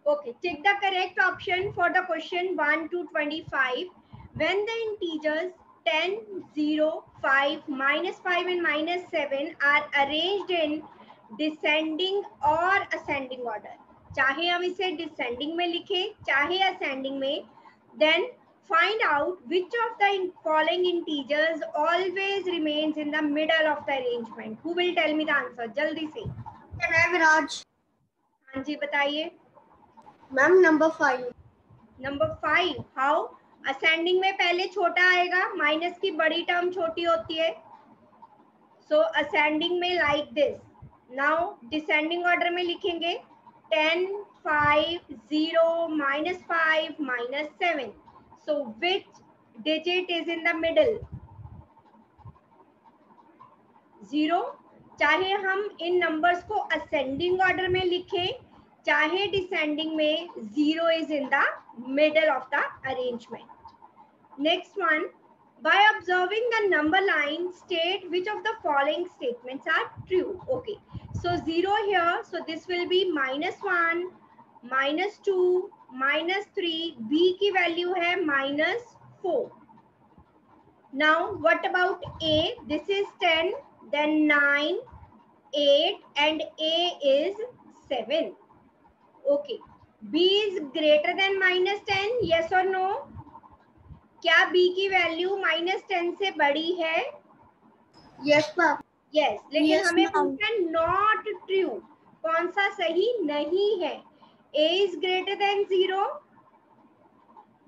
Okay, take the correct option for the question 1 to 25. When the integers 10, 0, 5, -5 and -7 are arranged in descending or ascending order, चाहे हम इसे descending में लिखें चाहे ascending में, then find out which of the following integers always remains in the middle of the arrangement. Who will tell me the answer? जल्दी से. विराज. हाँ जी बताइए. Ma'am number 5. Number 5. How? Ascending में पहले छोटा आएगा, माइनस की बड़ी टर्म छोटी होती है. सो असेंडिंग में like this. Now descending order में लिखेंगे 10, 5, 0, -5, -7. So which digit is in the middle? 0. चाहे हम इन नंबर्स को असेंडिंग ऑर्डर में लिखें चाहे डिसेंडिंग में, 0 is in the middle of the arrangement. Next one, by observing the number line, state which of the following statements are true. Okay, so 0 here, so this will be -1, -2, -3. B की value है -4. Now what about A? This is 10, then 9, 8 and A is 7. Okay, B is greater than -10, yes or no? क्या B की value -10 से बड़ी है? Yes ma'am. Yes, लेकिन Yes, हमें ma'am. पूछना है नॉट ट्रू, कौन सा सही नहीं है? A is greater than 0,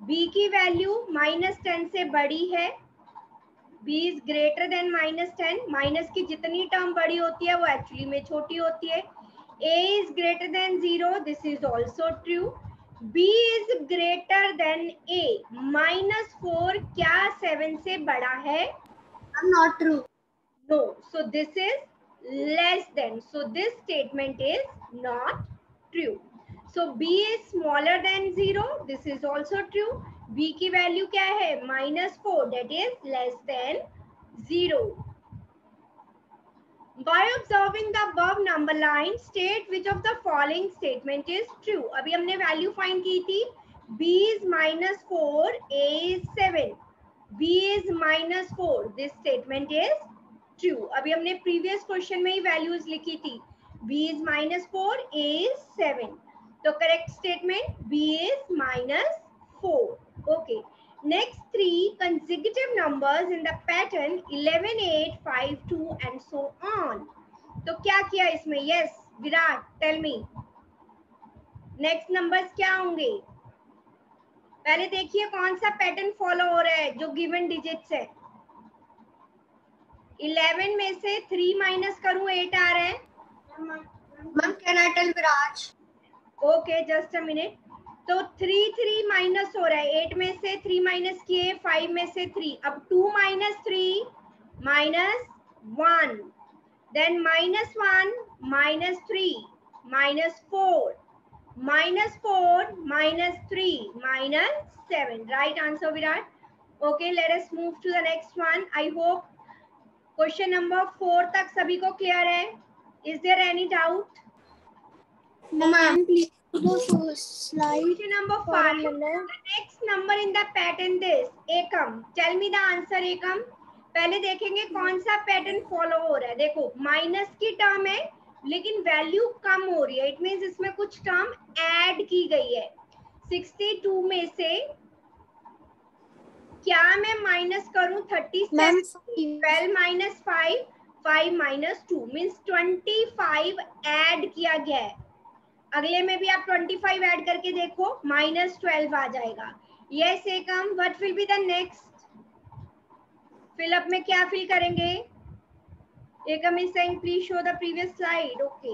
B की वैल्यू -10 से बड़ी है, B is greater than -10. Minus की जितनी टर्म बड़ी होती है वो एक्चुअली में छोटी होती है. A is greater than 0, this is also true. B is greater than A, -4 क्या 7 से बड़ा है? I'm not true. No, so this is less than, so this statement is not true. So B is smaller than 0, this is also true. B की value क्या है? -4, that is less than 0. By observing the above number line, state which of the following statement is true. अभी हमने value find की थी. B is -4, A is 7. B is -4. This statement is true. अभी हमने previous question में ही values लिखी थी. B is -4, A is 7. तो correct statement B is -4. Okay. Next three consecutive numbers in the pattern 11, 8, 5, 2 and so on. तो क्या किया इसमें? Yes, Virat, tell me. Next numbers क्या होंगे? पहले देखिए कौन सा पैटर्न फॉलो हो रहा है जो गिवन डिजिट्स है. 11 में से 3 माइनस करूं 8 आ रहा है. Ma'am can I tell Viraj? Okay, just a minute. तो 3 3 माइनस हो रहा है. 8 में से 3 माइनस किए, 5 में से 3. अब 2 minus 3 -1, then -1 -3 -4 -4 -3 -7. Right answer Virat. Okay, let us move to the next one. I hope question number 4 तक सभी को क्लियर है. Is there any doubt? Ma'am please go to slide. Question number 5. The next number in the pattern this. Ekam, tell me the answer Ekam. पहले देखेंगे कौन सा pattern follow हो रहा है. देखो माइनस की टर्म है लेकिन वैल्यू कम हो रही है. इट मींस इसमें कुछ टर्म ऐड की गई है. 62 में से क्या मैं माइनस करूं 37? 12 - 5, 5 - 2 मींस 25 ऐड किया गया है. अगले में भी आप 25 ऐड करके देखो, -12 आ जाएगा. Yes Ekam, what will be the next? Fill up में क्या फिल करेंगे? एकम is saying please show the previous slide. Okay,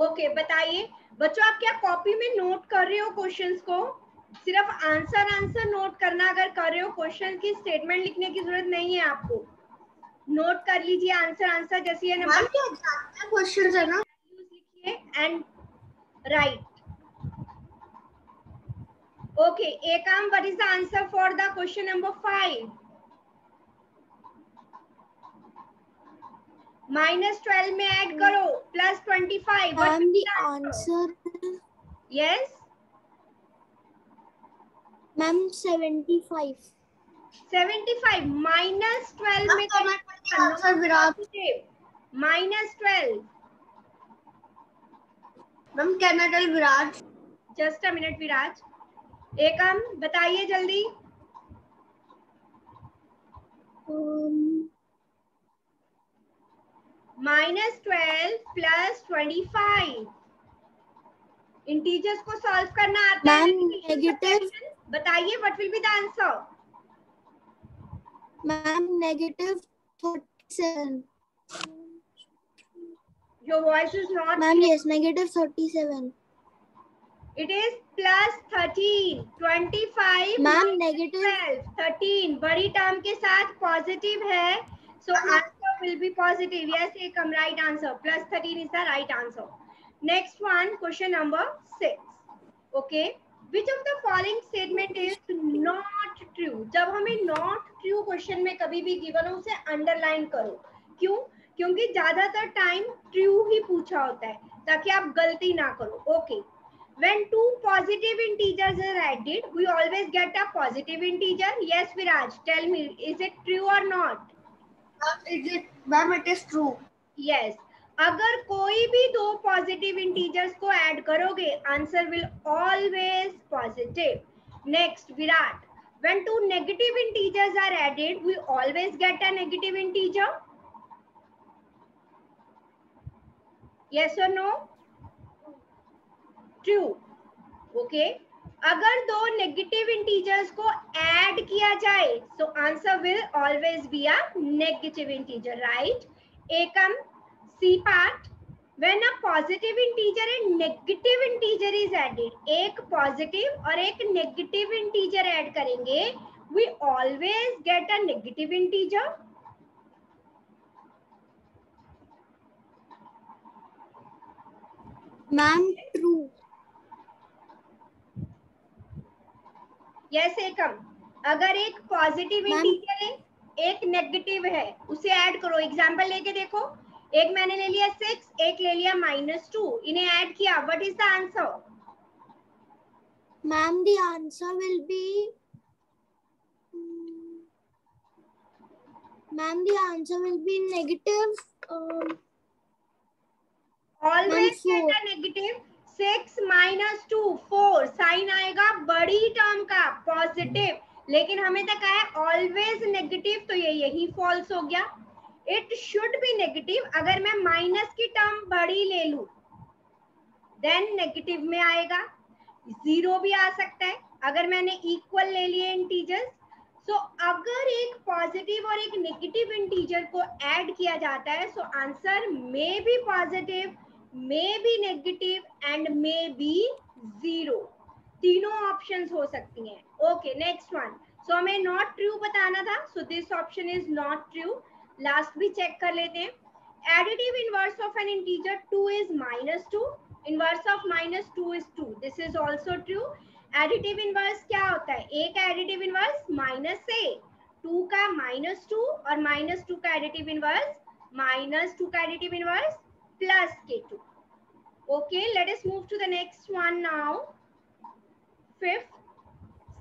okay बताइए बच्चों, आप क्या कॉपी में नोट कर रहे हो क्वेश्चंस को? सिर्फ आंसर नोट करना. अगर कर रहे हो क्वेश्चन की स्टेटमेंट लिखने की जरूरत नहीं है आपको. नोट कर लीजिए आंसर जैसे ये नंबर क्वेश्चन है ना, लिखिए and right. Okay, Ekam, what is the answer for the question number 5? -12 में ऐड करो +25. Ma'am, the answer. Yes. Ma'am, 75. 75 -12 में Answer Virat. -12. Ma'am, can I tell Virat? Just a minute Viraj. Ekam बताइए जल्दी. -12 + 25. इंटीजर्स को सॉल्व करना आता है? नेगेटिव. बताइए what will be the answer. Ma'am -37. Your voice is not. Ma'am yes -37. It is +13. 25 ma'am -12. 13 बड़ी term के साथ पॉजिटिव है, so answer will be positive. Yes, Ekam, right answer. +13 is the right answer. Next one, question number 6. Okay, which of the following statement is not true? जब हमें not true question में कभी भी given हो उसे underline करो. क्यों? क्योंकि ज्यादातर टाइम ट्रू ही पूछा होता है ताकि आप गलती ना करो. Okay. When two positive integers are added, we always get a positive integer. Yes, Viraj, tell me, is it true or not? Ma'am, it is true. Yes. अगर कोई भी दो पॉजिटिव इंटीजर्स को ऐड करोगे, answer will always positive. Next Virat, when two negative integers are added, we always get a negative integer. Yes or no? True. Okay. अगर दो negative integers को add किया जाए, so answer will always be a negative integer. Right. Ekam, C part. When a positive integer and negative integer is added, एक positive और एक negative integer add करेंगे, we always get a negative integer. Ma'am true. Yes Ekam. अगर एक positive integer है, एक negative है, उसे ऐड करो. एग्जांपल लेके देखो. एक मैंने ले लिया 6, एक ले लिया -2. इन्हें ऐड किया. What is the answer? Ma'am the answer will be. Ma'am the answer will be negative. Always get a negative. 6 - 2 4. Sign आएगा बड़ी टर्म का पॉजिटिव, लेकिन हमें तक आया ऑलवेज नेगेटिव, तो ये यही फॉल्स हो गया. It should be negative. अगर मैं माइनस की टर्म बड़ी ले लूं, देन नेगेटिव में आएगा. 0 भी आ सकता है अगर मैंने इक्वल ले लिए इंटीजर्स. सो अगर एक पॉजिटिव और एक नेगेटिव इंटीजर को ऐड किया जाता है, so answer may be positive, may be negative and may be 0. तीनों ऑप्शंस हो सकती हैं. Okay, next one. सो हमें नॉट ट्रू बताना था, so this option is not true. Last भी चेक कर लेते हैं. Additive inverse of N integer 2 is -2. Inverse of -2 is 2. This is also true. Additive inverse क्या होता है? एक एडिटिव इनवर्स -a, 2 का -2 और -2 का एडिटिव इनवर्स -2 का additive inverse plus k2. Okay, let us move to the next one now. 5th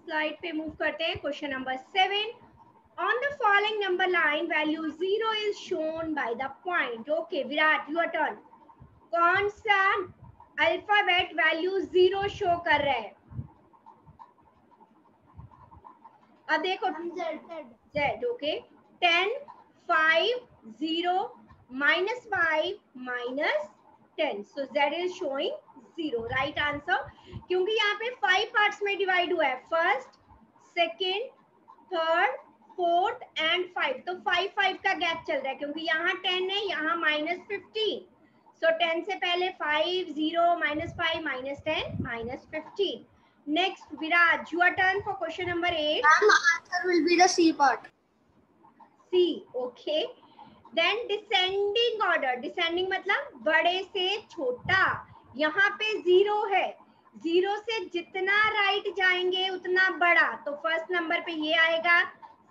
slide पे move करते हैं. Question number 7. On the following number line, value 0 is shown by the point. Okay, Virat, your turn. कौन सा alphabet value 0 show कर रहा है? अब देखो. Z. Okay. 10, 5, 0, -5, -10. So Z is showing 0. Right answer. क्योंकि यहाँ पे 5 पार्ट्स में डिवाइड हुआ है. First, second, third, fourth and 5. तो 5 का गैप चल रहा है क्योंकि यहाँ 10 है, यहाँ -15. So 10 से पहले 5, 0, -5, -10, -15. Next, Viraj, your turn for question number 8. Ma'am, answer will be the C part. C. Okay. Then descending order. Descending मतलब बड़े से छोटा. यहाँ पे 0 है. 0 से जितना राइट जाएंगे उतना बड़ा. तो फर्स्ट नंबर पे ये आएगा,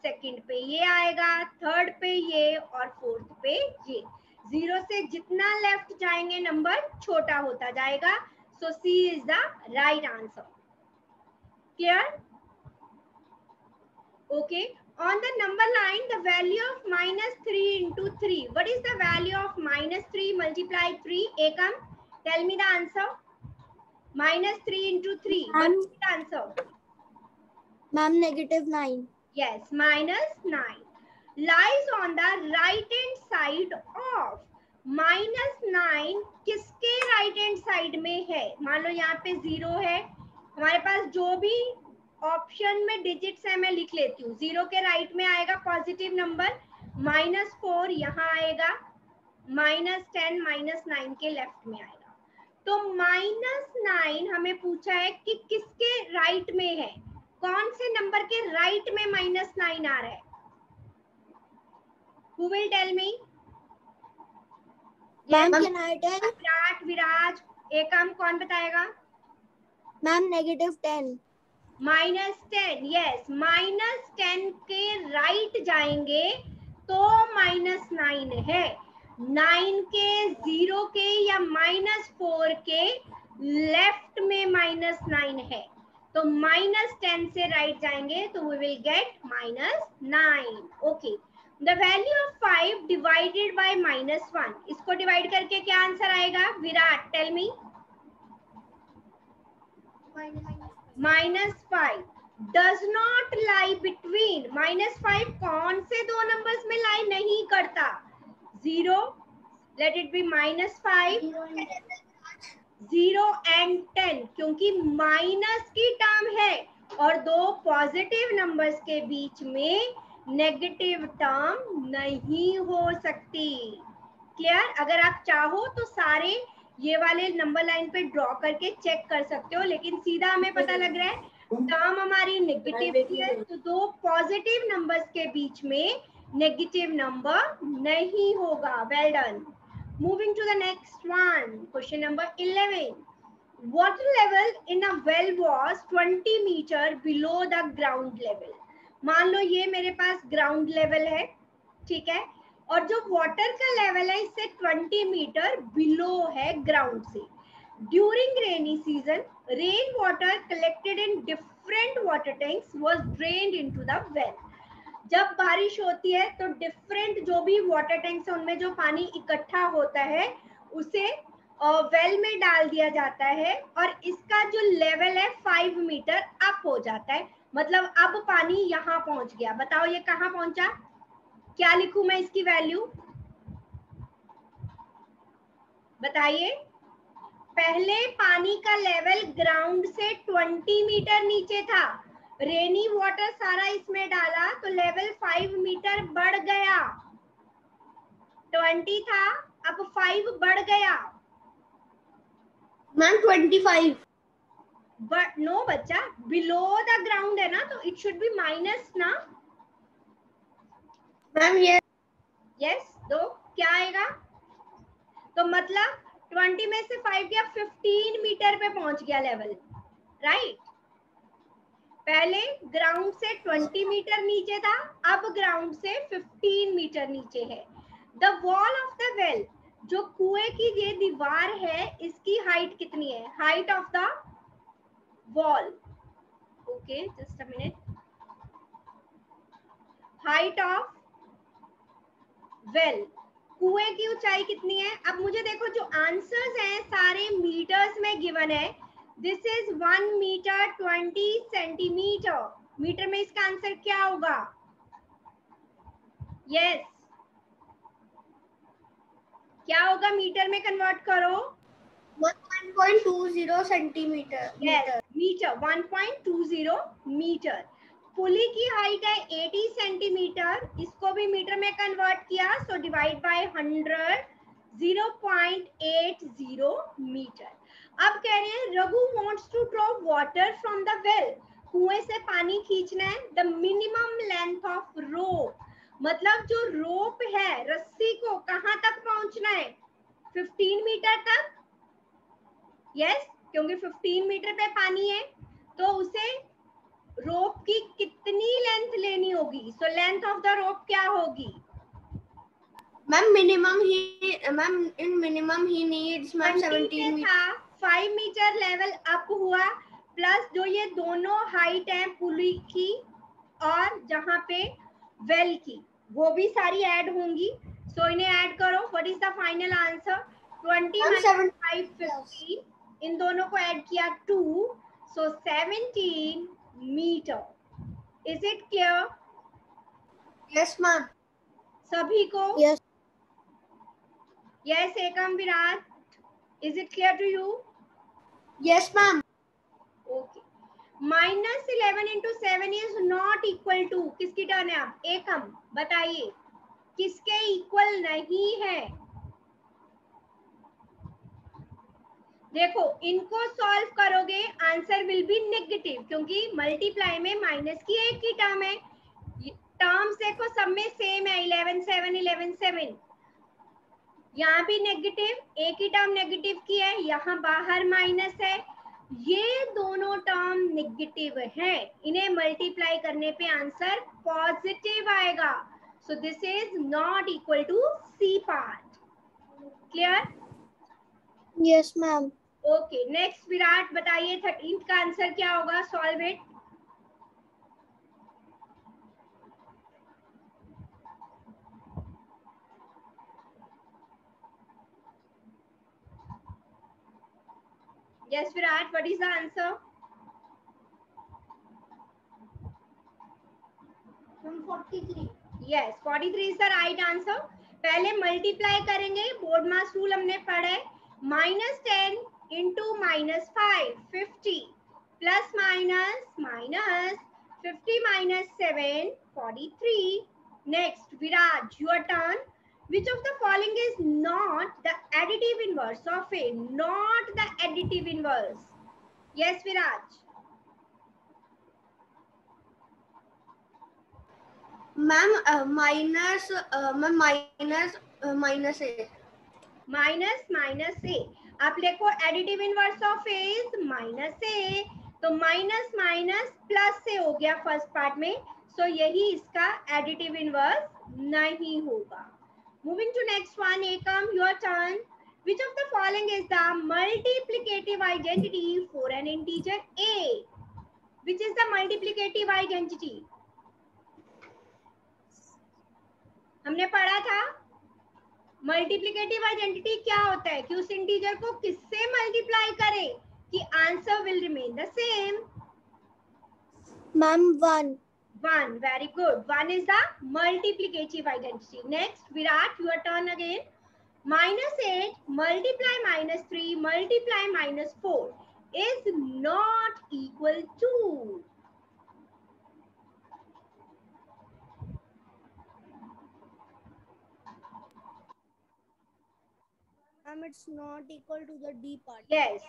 सेकंड पे ये आएगा, थर्ड पे ये और फोर्थ पे ये. 0 से जितना लेफ्ट जाएंगे नंबर छोटा होता जाएगा. सो C is the right answer. Clear? Okay. On the number line, the value of minus 3 into 3. What is the value of minus 3 multiplied 3? Ekam, tell me the answer. Minus 3 into 3. What is the answer? Ma'am, -9. Yes, minus 9. Lies on the right hand side of minus 9. किसके right hand side में है? मान लो यहाँ पे 0 है. हमारे पास जो भी ऑप्शन में डिजिट्स है मैं लिख लेती हूँ. 0 के राइट में आएगा पॉजिटिव नंबर, -4 यहाँ आएगा, -10 -9 के लेफ्ट में आएगा. तो -9 हमें पूछा है कि किसके राइट में है, कौन से नंबर के राइट में -9 आ रहा है. Who will tell me? Ma'am can I tell? Viraj, Ekam कौन बताएगा? मैम -10. -10. यस, -10 के राइट जाएंगे तो -9 है. 9 के, 0 के या -4 के लेफ्ट में -9 है. तो -10 से राइट जाएंगे तो we will get -9. Okay. The value of 5 divided by -1. इसको डिवाइड करके क्या आंसर आएगा? Virat, tell me. -5 does not lie between. -5 कौन से दो नंबर्स में लाई नहीं करता? 0, let it be -5, 0 and 10, क्योंकि माइनस की टर्म है और दो पॉजिटिव नंबर्स के बीच में नेगेटिव टर्म नहीं हो सकती. क्लियर? अगर आप चाहो तो सारे ये वाले नंबर लाइन पे ड्रॉ करके चेक कर सकते हो, लेकिन सीधा हमें पता लग रहा है टर्म हमारी नेगेटिव है, तो दो पॉजिटिव नंबर्स के बीच में नेगेटिव नंबर नहीं होगा. Well done. Moving to the next one, question number 11. Water level in a well was 20 metre below the ground level. मान लो ये मेरे पास ग्राउंड लेवल है, ठीक है, और जो वाटर का लेवल है इससे 20 मीटर बिलो है ग्राउंड से. During rainy season, rain water collected in different water tanks was drained into the well. जब बारिश होती है तो डिफरेंट जो भी वाटर टैंक्स है उनमें जो पानी इकट्ठा होता है उसे वेल में डाल दिया जाता है और इसका जो लेवल है 5 मीटर अप हो जाता है. मतलब अब पानी यहाँ पहुंच गया. बताओ ये कहाँ पहुंचा? क्या लिखूं मैं इसकी वैल्यू? बताइए. पहले पानी का लेवल ग्राउंड से 20 मीटर नीचे था. रेनी वाटर सारा इसमें डाला तो लेवल 5 मीटर बढ़ गया. 20 था, अब 5 बढ़ गया. मैम 25. बट नो बच्चा, बिलो द ग्राउंड है ना, तो इट शुड बी माइनस ना. मैम ये यस, तो क्या आएगा? तो मतलब 20 में से 5 गया, 15 मीटर पे पहुंच गया लेवल. राइट? पहले ग्राउंड से 20 मीटर नीचे था, अब ग्राउंड से 15 मीटर नीचे है. The wall of the well, जो कुएं की ये दीवार है इसकी हाइट कितनी है? Height of the wall. Okay, just a minute. Height of well, कुएं की ऊंचाई कितनी है? अब मुझे देखो जो आंसर्स हैं सारे मीटर्स में गिवन है. This is 1 metre 20 centimetre. Metre में इसका आंसर क्या होगा? यस, क्या होगा? मीटर में कन्वर्ट करो. 1.20 centimetre. Yes, metre 1.20 metre. Pulley की हाइट है 80 सेंटीमीटर, इसको भी मीटर में कन्वर्ट किया, सो डिवाइड बाय 100, 0.80 मीटर. अब कह रहे हैं Raghu wants to draw water from the well. कुएं से पानी खींचना है. The minimum length of rope, मतलब जो रोप है रस्सी को कहां तक पहुंचना है? 15 मीटर तक. यस, क्योंकि 15 मीटर पे पानी है तो उसे रोप की कितनी लेंथ लेनी होगी? So length of the rope क्या होगी? Ma'am in minimum he needs ma'am 17 था 5 मीटर लेवल अप हुआ, प्लस जो ये दोनों हाइट है पुली की और जहाँ पे वेल की, वो भी सारी ऐड होंगी। सो इन्हें ऐड करो। What is the final answer? 20 minus 5 15, इन दोनों को ऐड किया 2, so 17 metre. Is it clear? Yes ma'am. सभी को? Yes yes Ekam, Virat, is it clear to you? Yes ma'am. Okay. -11 into 7 is not equal to, किसकी टर्न है? अब एकम बताइए किसके इक्वल नहीं है? देखो इनको सॉल्व करोगे आंसर विल बी नेगेटिव, क्योंकि मल्टीप्लाई में माइनस की एक ही टर्म है। टर्म्स देखो सब में सेम है, 11 7 11 7। यहाँ भी नेगेटिव, एक ही टर्म नेगेटिव की है, यहाँ बाहर माइनस है। ये दोनों टर्म नेगेटिव है, इन्हें मल्टीप्लाई करने पे आंसर पॉजिटिव आएगा। So this is not equal to C part. Clear? Yes ma'am. Okay, next Virat बताइए 13th का आंसर क्या होगा? Solve it. Yes Virat, what is the answer? 43। Yes 43 is the right answer. पहले मल्टीप्लाई करेंगे, BODMAS rule हमने पढ़ा है। -10 into -5 50, plus minus minus 50 - 7 43। Next Viraj, your turn. Which of the following is not the additive inverse of A? Not the additive inverse. Yes, Viraj. Ma'am minus minus a. Minus a. आप लिखो additive inverse of a is -a, तो minus minus plus से हो गया first part में, सो यही इसका additive inverse नहीं होगा। Moving to next one, Ekam, your turn. Which of the following is the multiplicative identity for an integer a? Which is the multiplicative identity? हमने पढ़ा था मल्टीप्लिकेटिव आइडेंटिटी क्या होता है कि उस इंटीजर को किससे मल्टीप्लाई करें कि answer will remain the same. Ma'am 1। 1, very good. 1 is the multiplicative identity. Next Virat, your turn again. -8 multiply -3 multiply -4 is not equal to. It's not equal to the D part. Yes,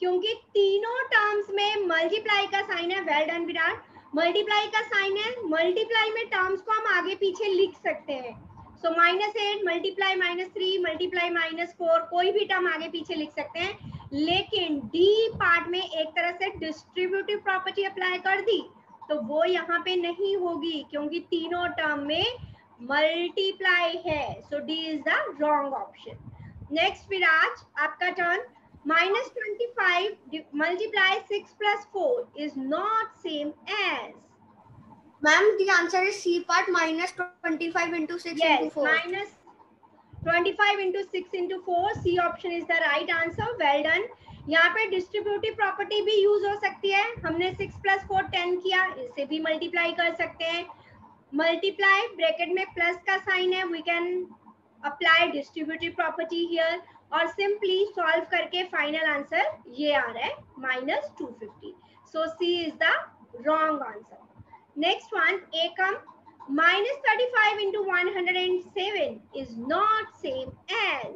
क्योंकि तीनों terms में multiply का sign है। Well done Virat. Multiply का sign है, multiply में terms को हम आगे पीछे लिख सकते हैं। सो -8 मल्टीप्लाई -3 मल्टीप्लाई -4, कोई भी टर्म आगे पीछे लिख सकते हैं। लेकिन डी पार्ट में एक तरह से डिस्ट्रीब्यूटिव प्रॉपर्टी अप्लाई कर दी, तो वो यहाँ पे नहीं होगी क्योंकि तीनों टर्म में मल्टीप्लाई है। So D is the wrong option. Next Viraj, आपका turn. -25 multiply 6 plus 4 is not same as. Ma'am, the answer is C part, -25 into 6 into 4. -25 into 6 into 4. C option is the right answer. Well done. यहाँ पे distributive property भी use हो सकती है। हमने 6 + 4 10 किया, इसे भी मल्टीप्लाई कर सकते हैं। मल्टीप्लाई ब्रैकेट में प्लस का साइन है, we can apply distributive property here और सिंपली सॉल्व करके फाइनल आंसर ये आ रहा है -250। So C is the wrong answer. Next one, Ekam. -35 into 107 is not same as.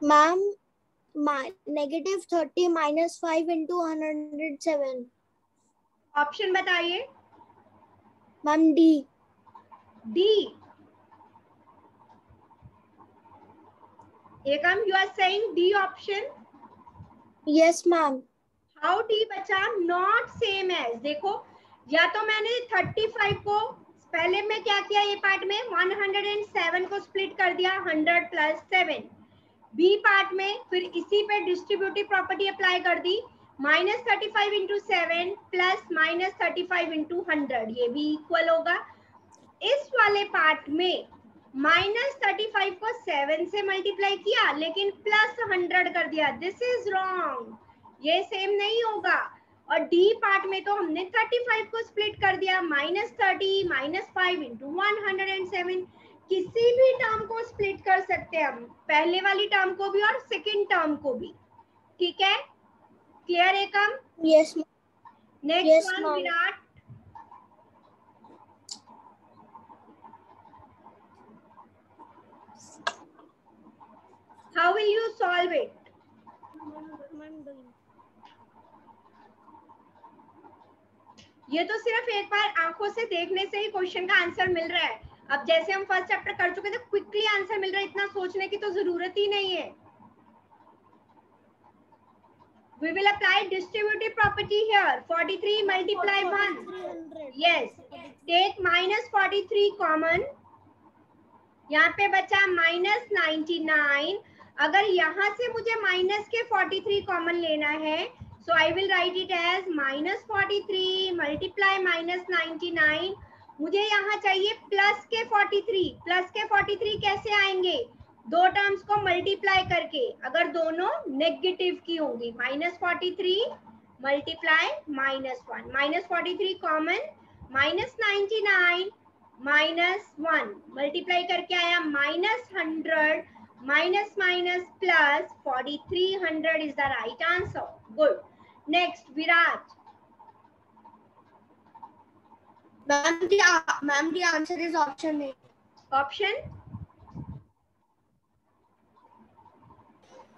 Ma'am, -30 - 5 into 107. Option बताइए। Ma'am, D. D. Ekam, you are saying D option? Yes ma'am. How D बचा? Not same as. देखो, या तो मैंने 35 को पहले में क्या किया, ये पार्ट में 107 को स्प्लिट कर दिया 100 प्लस 7। बी पार्ट में फिर इसी पे डिस्ट्रीब्यूटिव प्रॉपर्टी अप्लाई कर दी, -35 इंटू 7 प्लस -35 इंटू 100, ये भी इक्वल होगा। इस वाले पार्ट में -35 को 7 से मल्टीप्लाई किया लेकिन प्लस 100 कर दिया, दिस इज रॉन्ग, ये सेम नहीं होगा। और डी पार्ट में तो हमने 35 को स्प्लिट कर दिया, -30 -5 इंटू 107। किसी भी टर्म को स्प्लिट कर सकते हैं हम, पहले वाली टर्म को भी और सेकंड टर्म को भी, ठीक है? Clear Ekam? Yes. Next one Virat. How will you solve it? ये तो सिर्फ एक बार आंखों से देखने से ही क्वेश्चन का आंसर मिल रहा है। अब जैसे हम फर्स्ट चैप्टर कर चुके थे, क्विकली आंसर मिल रहा है, इतना सोचने की तो जरूरत ही नहीं है। We will apply distributive property here. 43 multiply 1. Yes. Take -43 common. यहाँ पे बचा -99। अगर यहाँ से मुझे माइनस के 43 कॉमन लेना है, so I will write it as -43 multiply -99। मुझे यहाँ चाहिए प्लस के 43। प्लस के 43 कैसे आएंगे? दो टर्म्स को मल्टीप्लाई करके, अगर दोनों नेगेटिव की होंगी। -43 मल्टीप्लाई -1, -43 कॉमन, -99 -1 मल्टीप्लाई करके आया -100, minus minus plus 4300 is the right answer. Good. Next, Viraj. Ma'am, the answer is option A. Option?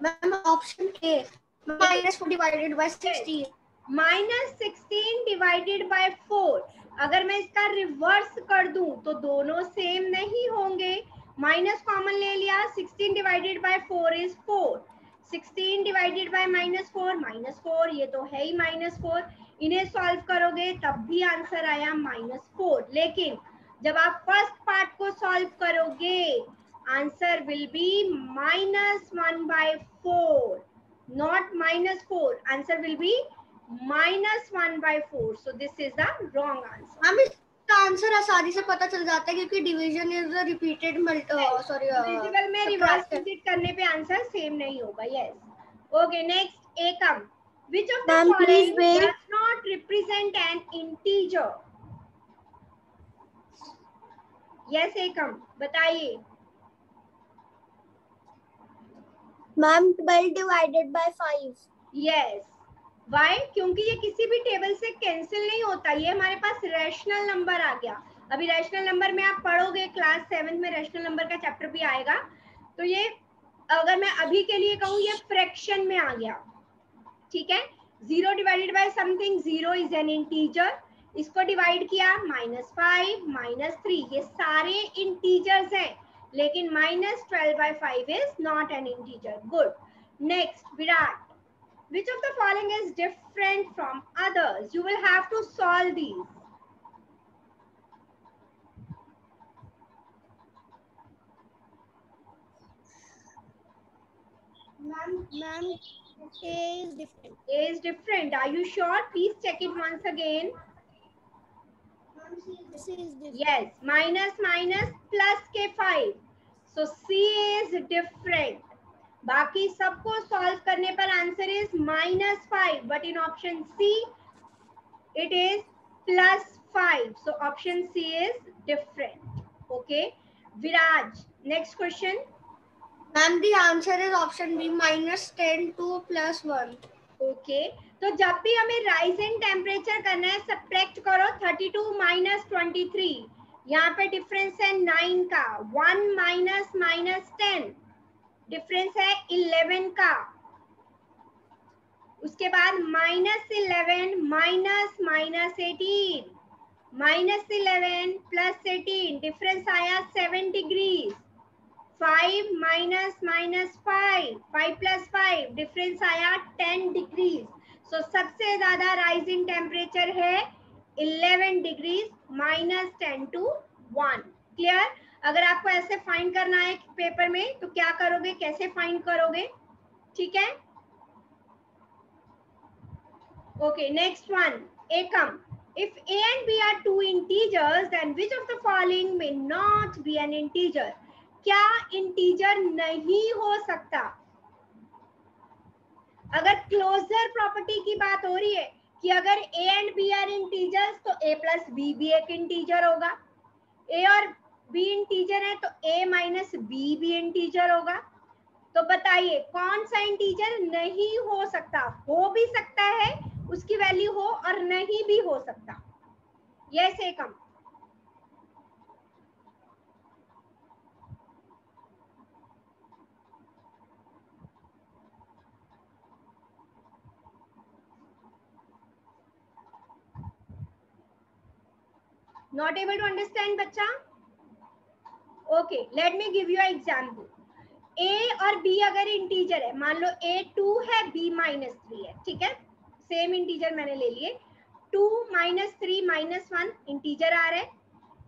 Ma'am, option A. -4 divided by 16. -16 divided by 4. अगर मैं इसका रिवर्स कर दूं तो दोनों सेम नहीं होंगे। माइनस कॉमन ले लिया, 16 divided by 4 is 4। 16 divided by -4, ये तो है ही -4। इन्हें सॉल्व करोगे तब भी आंसर आया -4। लेकिन जब आप फर्स्ट पार्ट को सॉल्व करोगे, answer will B -1/4, not -4. Answer will be -1/4. So this is the wrong answer. हम इसका आंसर आसानी से पता चल जाता है क्योंकि डिवीजन इज रिपीटेड डिविजिबल में रिवर्स डिजिट करने पे आंसर सेम नहीं होगा। Yes. Okay, next Ekam. Which of the following does not represent an integer? Yes, Ekam बताइए। Ma'am 12 divided by 5। Yes. Why? क्योंकि ये किसी भी टेबल से कैंसिल नहीं होता, ये हमारे पास रैशनल नंबर आ गया। अभी रैशनल नंबर में आप पढ़ोगे, क्लास 7 में रैशनल नंबर का चैप्टर भी आएगा। तो ये अगर मैं अभी के लिए कहूँ, ये फ्रैक्शन में आ गया, ठीक है? 0 divided by something, 0 is an integer. इसको डिवाइड किया, -5 -3, ये सारे इंटीजर्स हैं, लेकिन -12/5 is not an integer. Good. Next, Virat. Which of the following is different from others? You will have to solve these. Ma'am, A is different. A is different. Are you sure? Please check it once again. C is different. Yes, minus plus के 5. So C is different. बाकी सबको solve करने पर answer is -5, but in option C it is +5. So option C is different. Okay Viraj, next question. Ma'am the answer is option B, -10 to +1. ओके, तो जब भी हमें राइज इन टेम्परेचर करना है, सब्ट्रैक्ट करो 32 - 23. यहाँ पे डिफरेंस है 9 का, 1 - -10 डिफरेंस है 11 का। उसके बाद -11 -18, -11 + 18 डिफरेंस आया 7 degrees. 5 minus minus 5, 5 plus 5, difference आया 10 डिग्रीज। सो सबसे ज्यादा राइजिंग टेम्परेचर है 11 डिग्रीज, -10 to 1। क्लियर? अगर आपको ऐसे फाइंड करना है पेपर में तो क्या करोगे, कैसे फाइंड करोगे? ठीक है, okay. Next one, Ekam, if a and b are two integers then which of the following may not be an integer? क्या इंटीजर नहीं हो सकता? अगर क्लोजर प्रॉपर्टी की बात हो रही है कि अगर a and b are integers तो a प्लस बी भी एक इंटीजर होगा, a और b इंटीजर है तो a माइनस b भी इंटीजर होगा। तो बताइए कौन सा इंटीजर नहीं हो सकता? हो भी सकता है, उसकी वैल्यू हो, और नहीं भी हो सकता। Yes Ekam. Not able to understand बच्चा? Okay, let me give you an example. A और B अगर इंटीजर है, मान लो A 2 है, B -3 है, ठीक है, सेम इंटीजर मैंने ले लिए। 2 - 3 - 1 इंटीजर आ रहा है।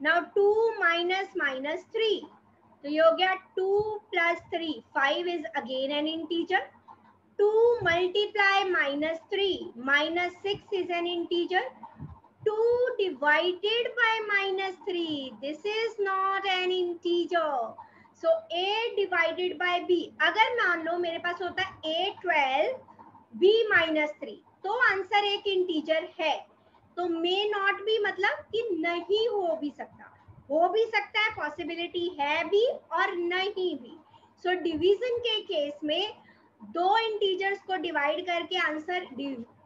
नाउ 2 - -3, तो ये हो गया 2 + 3, 5 is again an integer. 2 multiply -3, -6 is an integer. 2 divided by -3, this is not an integer. So a divided by b, अगर मान लो मेरे पास होता है a 12 b -3, तो आंसर एक इंटीजर है। तो मे नॉट बी मतलब कि नहीं हो भी सकता, हो भी सकता है, पॉसिबिलिटी है भी और नहीं भी। सो डिवीजन के केस में दो इंटीजर्स को डिवाइड करके आंसर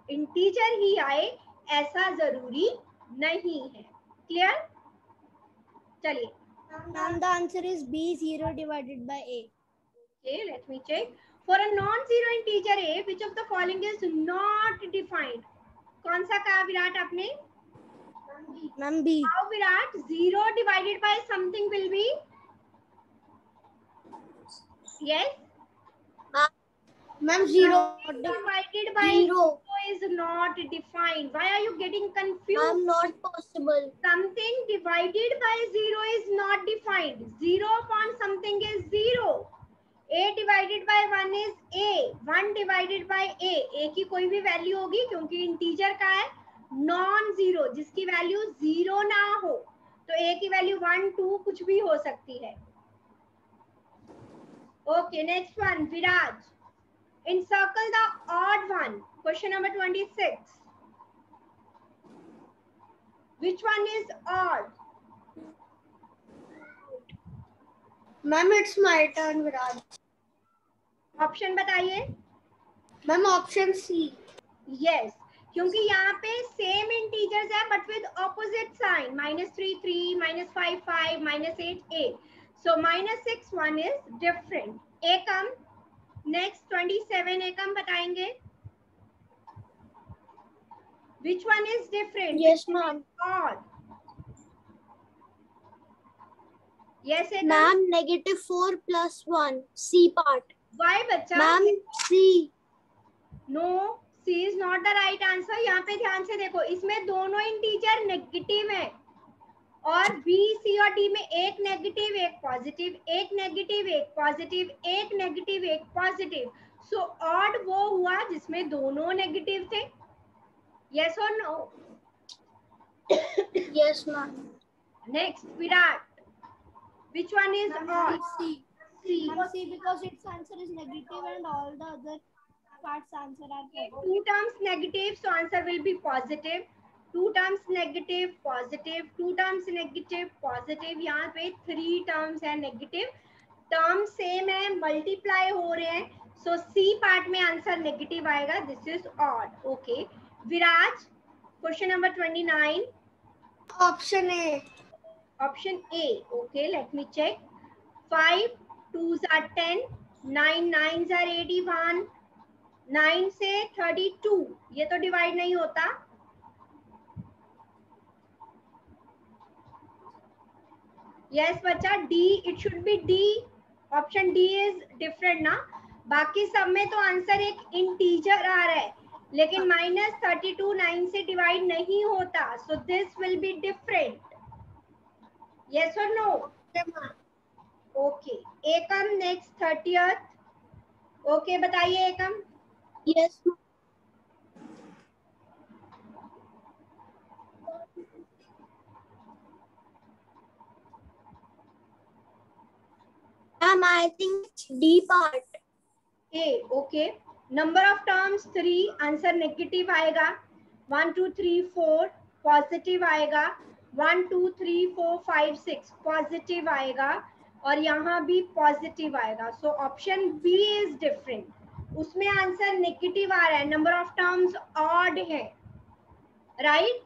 इंटीजर ही आए ऐसा जरूरी नहीं है। क्लियर? चलिए, Ma'am, the answer is B, 0 divided by A. okay, let me check. For a non-zero integer a, which of the following is not defined? कौन सा कहा विराट आपने? Ma'am, B. How Virat? 0 divided by something will be? Yes. Ma'am, 0 divided by 0 is not defined. Why are you getting confused? Ma'am, not possible. Something divided by 0 is not defined. 0 upon something is 0. A divided by 1 is A. 1 divided by A. A की कोई भी value होगी क्योंकि integer का है, non zero, जिसकी value 0 ना हो। तो A की वैल्यू 1, 2 कुछ भी हो सकती है। Okay, next one, Viraj, encircle the odd one. Question number 26. Which one is odd? Ma'am, it's my turn, Viraj. Option बताइए। Ma'am, option C. यस, क्योंकि यहाँ पे सेम इंटीजर्स है but with opposite sign, -3 3, -5 5, -8 8। So -6 1 is different. Ekam, next 27 Ekam बताएंगे। Which one is different? Yes, ma'am. Odd. Yes, Ekam? Ma'am, -4 + 1, C part. Why बच्चा? Ma'am, C. No, C is not the right answer. यहाँ पे ध्यान से देखो, इसमें दोनों इंटीजर नेगेटिव है और B, C और D में एक नेगेटिव एक पॉजिटिव, एक नेगेटिव एक पॉजिटिव, एक नेगेटिव एक पॉजिटिव। सो ऑड वो हुआ जिसमें दोनों नेगेटिव थे। Yes or no? Yes, ma'am. Next, Virat. Which one is odd? C. Ma'am, C because its answer is negative and all the other parts answer are positive. 2 terms negative, so answer will be positive. 2 terms negative, positive. 2 terms negative, positive. यहाँ पे 3 terms है negative. Terms same है, multiply हो रहे हैं. So C part में answer negative आएगा. This is odd. Okay. Viraj, question number 29. Option A. Option A. Okay, let me check. 5 2s are 10, 9 9s are 81, 9 से 32, ये तो डिवाइड नहीं होता। यस बच्चा, D, it should be D. Option D is different ना, बाकी सब में तो आंसर एक इंटीजर आ रहा है, लेकिन -32 9 से डिवाइड नहीं होता, so this will be different. Yes और नो? ओके. एकम नेक्स्ट 30th. ओके बताइए एकम. Yes ma'am, I think D part. A. Okay. Number of terms 3, answer negative आएगा. 1 2 3 4 पॉजिटिव आएगा. 1 2 3 4 5 6 पॉजिटिव आएगा, और यहाँ भी पॉजिटिव आएगा. So option B is different. उसमें आंसर नेगेटिव आ रहा है, नंबर ऑफ टर्म्स ऑड है, right?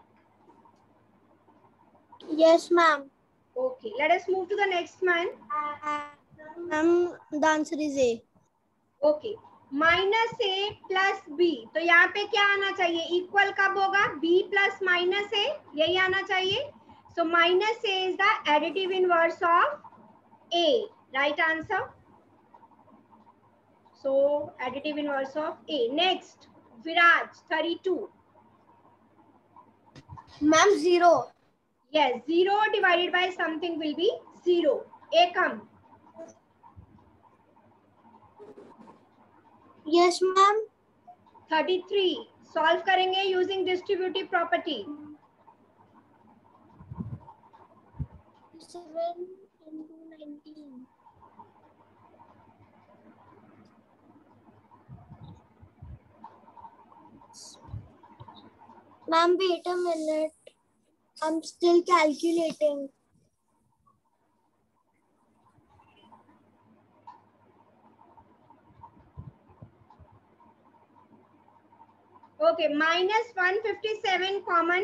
Yes ma'am. Okay, let us move to the next one. Ma'am the answer is A. Okay. -a plus b, तो यहाँ पे क्या आना चाहिए? इक्वल कब होगा? b प्लस -a, यही आना चाहिए. सो -a is the additive inverse of a, right answer. So additive inverse of a. Next Viraj 32. Ma'am 0. yes, 0 divided by something will be 0. Ekam. Yes ma'am. 33 solve करेंगे using distributive property. 7 into 19. Ma'am, wait a minute. I'm still calculating. Okay. -157 common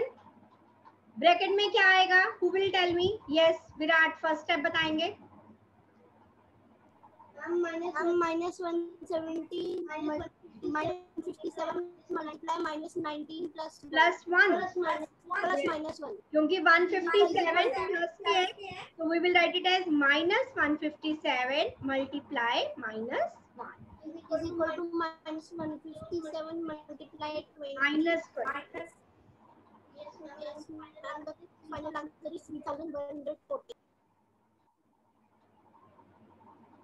bracket में क्या आएगा? Who will tell me? Yes Virat first step बताएंगे. -170 -57 multiply -19 plus +1 plus -1. क्योंकि 157 plus के है, तो we will write it as -157 multiply -1 is equal to -157 multiplied 20. -1. Yes, ma'am. The final answer is 3140.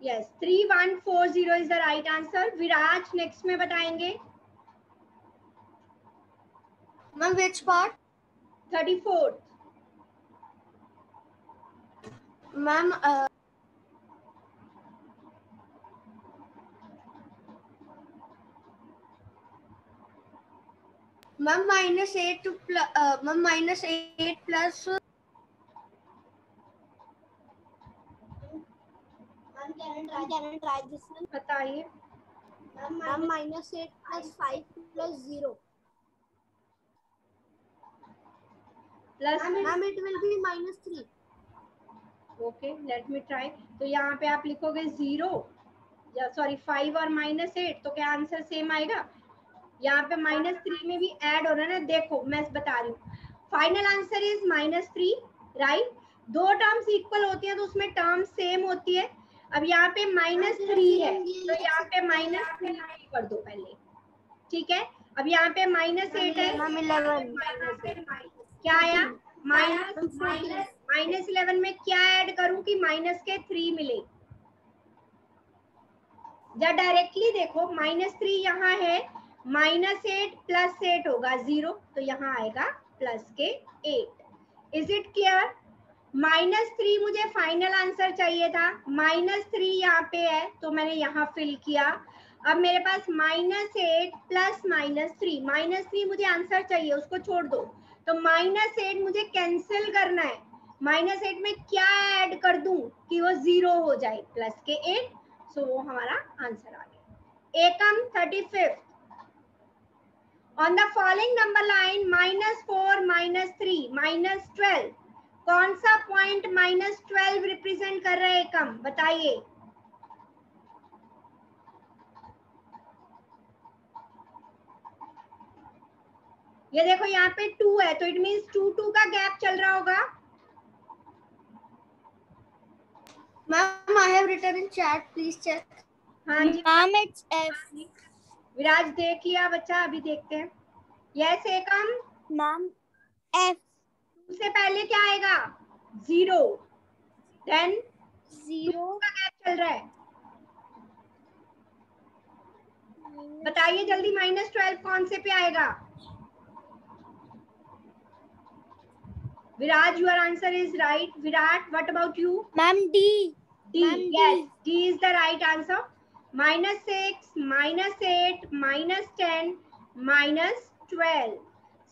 Yes 3140 is the right answer. Viraj next में बताएंगे. Ma'am, which part? 34th. Ma'am, ma'am -8 to ma'am -8 plus. Can I try this one? बताइए. Ma'am, -8 plus 5 plus 0. Plus Ma'am, it will be -3. Okay let me try. तो यहाँ पे आप लिखोगे 0 या sorry 5 और -8, तो क्या आंसर सेम आएगा? यहाँ पे -3 में भी ऐड हो रहा है ना. देखो मैं बता रही हूँ, फाइनल आंसर इज -3, राइट. दो टर्म्स इक्वल होती है तो उसमें टर्म्स सेम होती है. अब यहाँ पे -3 है, तो यहाँ पे -3 कर दो पहले, ठीक है. अब यहाँ पे -8 है, -11 क्या आया? -11 में क्या ऐड करूं कि माइनस के 3 मिले? या डायरेक्टली देखो, -3 यहाँ है, -8 प्लस 8 होगा 0, तो यहाँ आएगा प्लस के 8. Is it clear? -3 मुझे फाइनल आंसर चाहिए था, -3 यहाँ पे है तो मैंने यहाँ फिल किया. अब मेरे पास -8 प्लस -3, -3 मुझे आंसर चाहिए, उसको छोड़ दो. तो -8 मुझे कैंसिल करना है. -8 में क्या ऐड कर दूं कि वो 0 हो जाए? प्लस के 8. सो वो हमारा आंसर आ गया. एकम 35th. On the following number line -4 -3 -12, कौन सा पॉइंट -12 रिप्रेजेंट कर रहा है? एकम बताइए. ये देखो यहाँ पे 2 है, तो इट मीन्स 2 2 का गैप चल रहा होगा. Ma'am, I have written in chat. Please check. हाँ जी Ma'am, it's F. विराज देख लिया बच्चा, अभी देखते हैं। यस एकम, Ma'am, F. 2 से पहले क्या आएगा? 0, देन 0 का गैप चल रहा है। बताइए जल्दी, -12 कौन से पे आएगा? Viraj, your answer is right. Virat, what about you? Ma'am, D. D. Ma'am, Yes, D. D is the right answer. -6, -8, -10, -12.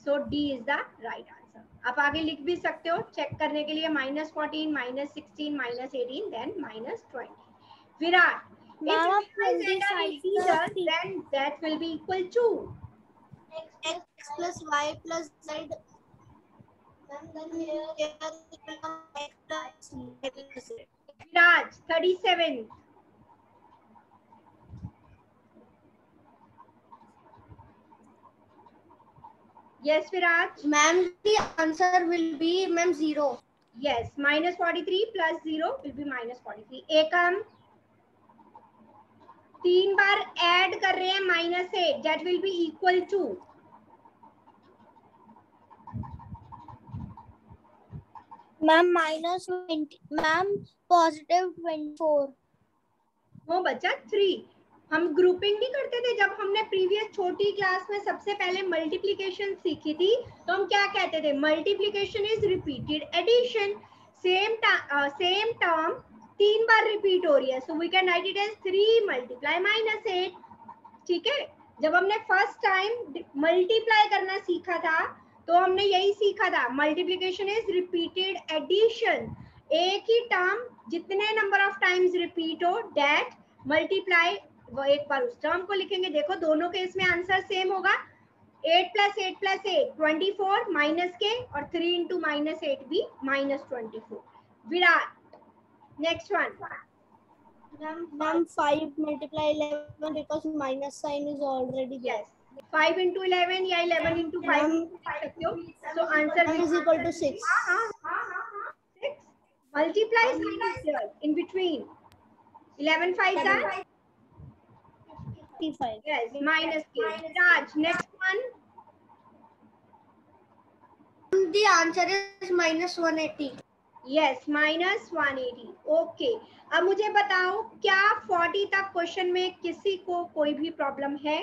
So D is the right answer. आप आगे लिख भी सकते हो चेक करने के लिए, -14, -16, -18, then -20. Virat, if Ma'am, x is an 25 integer, plus C. then that will be equal to X plus Y plus Z. Then here it will become X plus Y plus Z. Viraj, 37. Yes, Viraj. Ma'am, the answer will be, ma'am, 0. Yes, -43 plus 0 will be -43. Ekam, 3 bar add कर रहे हैं -8, that will be equal to Ma'am, -20. Ma'am, +24. वो बचा 3। हम grouping नहीं करते थे जब हमने प्रीवियस छोटी क्लास में सबसे पहले मल्टीप्लिकेशन सीखी थी, तो हम क्या कहते थे? Multiplication is repeated addition. Same term 3 बार रिपीट हो रही है, so we can write it as 3 multiply -8। ठीक है, जब हमने फर्स्ट टाइम मल्टीप्लाई करना सीखा था तो हमने यही सीखा था, मल्टीप्लिकेशन इज रिपीटेड एडिशन। एक ही टर्म जितने नंबर ऑफ टाइम्स रिपीट हो, दैट मल्टीप्लाई, वो एक बार उस टर्म को लिखेंगे। देखो दोनों केस में आंसर सेम होगा। 8 + 8 + 8 24 माइनस के, और 3 इंटू -8 भी -24। Virat, next one. Ma'am, 5 multiply 11 because minus sign is already there. Yes, 5 into 11 या 11 into 5 लिख सकते हो। So answer is equal to 6. हाँ 6. Multiply sign is there in between. 11 5s are 55. yes minus k. Raj, next one. The answer is -180. Yes, -180. Okay, अब मुझे बताओ क्या 40 तक क्वेश्चन में किसी को कोई भी प्रॉब्लम है?